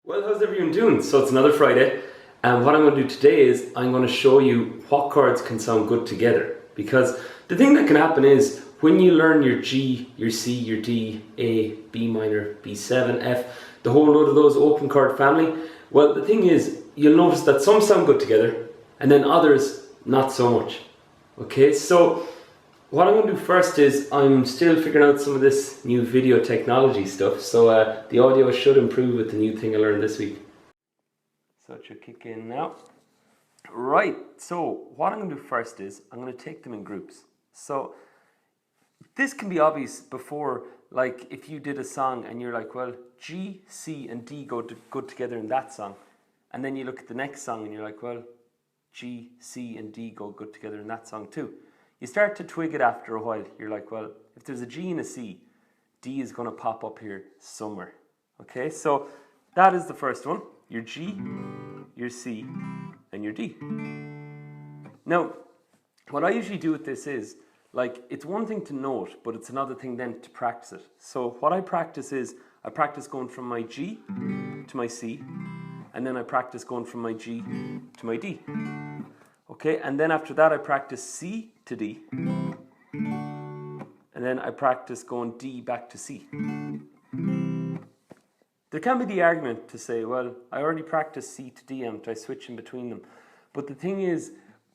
Well, how's everyone doing? So it's another Friday, and what I'm going to do today is I'm going to show you what chords can sound good together. Because the thing that can happen is when you learn your G, your C, your D, A, B minor, B7, F, the whole load of those open chord family, well, the thing is you'll notice that some sound good together and then others not so much. Okay, so what I'm going to do first is I'm still figuring out some of this new video technology stuff, so the audio should improve with the new thing I learned this week. So it should kick in now. Right, so what I'm going to do first is I'm going to take them in groups. So this can be obvious before, like if you did a song and you're like, well, G, C and D go good together in that song. And then you look at the next song and you're like, well, G, C and D go good together in that song too. You start to twig it after a while. You're like, well, if there's a G and a C, D is going to pop up here somewhere. Okay, so that is the first one. Your G, your C, and your D. Now, what I usually do with this is, like, it's one thing to note, but it's another thing then to practice it. So what I practice is, I practice going from my G to my C, and then I practice going from my G to my D. Okay, and then after that I practice C to D, and then I practice going D back to C. There can be the argument to say, well, I already practiced C to D, and I switch in between them. But the thing is,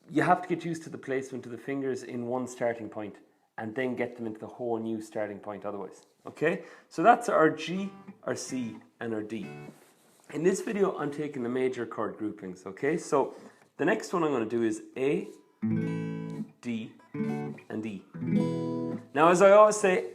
you have to get used to the placement of the fingers in one starting point, and then get them into the whole new starting point otherwise. Okay, so that's our G, our C, and our D. In this video, I'm taking the major chord groupings, okay? So the next one I'm going to do is A, D, and E. Now, as I always say,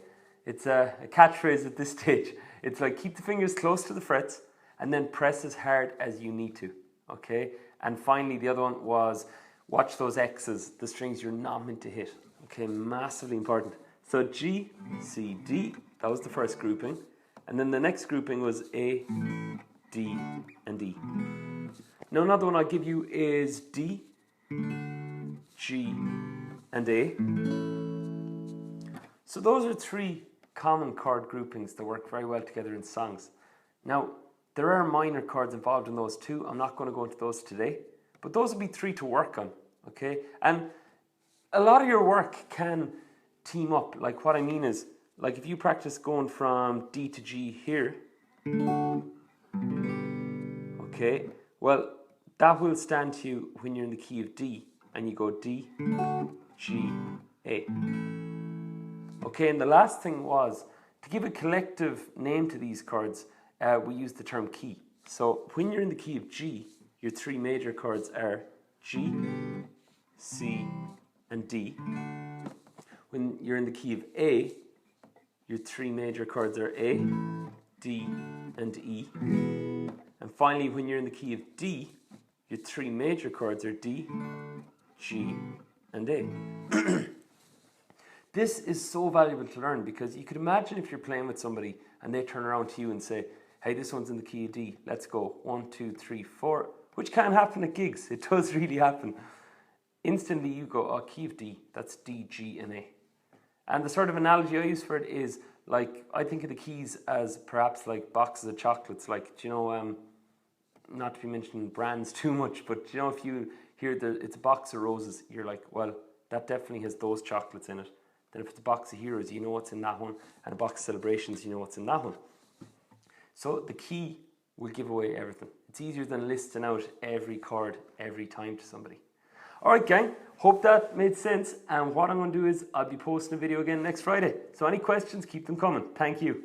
it's a catchphrase at this stage. It's like keep the fingers close to the frets and then press as hard as you need to, okay? And finally, the other one was watch those X's, the strings you're not meant to hit, okay? Massively important. So G, C, D, that was the first grouping. And then the next grouping was A, D, and E. Now another one I'll give you is D, G, and A. So those are three common chord groupings that work very well together in songs. Now, there are minor chords involved in those too. I'm not going to go into those today, but those would be three to work on, okay? And a lot of your work can team up. Like what I mean is, like if you practice going from D to G here, okay, well, that will stand to you when you're in the key of D and you go D, G, A. Okay, and the last thing was, to give a collective name to these chords, we use the term key. So when you're in the key of G, your three major chords are G, C, and D. When you're in the key of A, your three major chords are A, D, and E. And finally, when you're in the key of D, your three major chords are D, G, and A. This is so valuable to learn because you could imagine if you're playing with somebody and they turn around to you and say, hey, this one's in the key of D, let's go, 1, 2, 3, 4, which can happen at gigs, it does really happen. Instantly you go, oh, key of D, that's D, G, and A. And the sort of analogy I use for it is, like, I think of the keys as perhaps like boxes of chocolates, like, do you know, not to be mentioning brands too much, but you know, if you hear it's a box of roses, you're like, well, that definitely has those chocolates in it. Then if it's a box of heroes, you know what's in that one, and a box of celebrations, you know what's in that one. So the key will give away everything. It's easier than listing out every chord every time to somebody. Alright gang, hope that made sense, and what I'm going to do is I'll be posting a video again next Friday. So any questions, keep them coming. Thank you.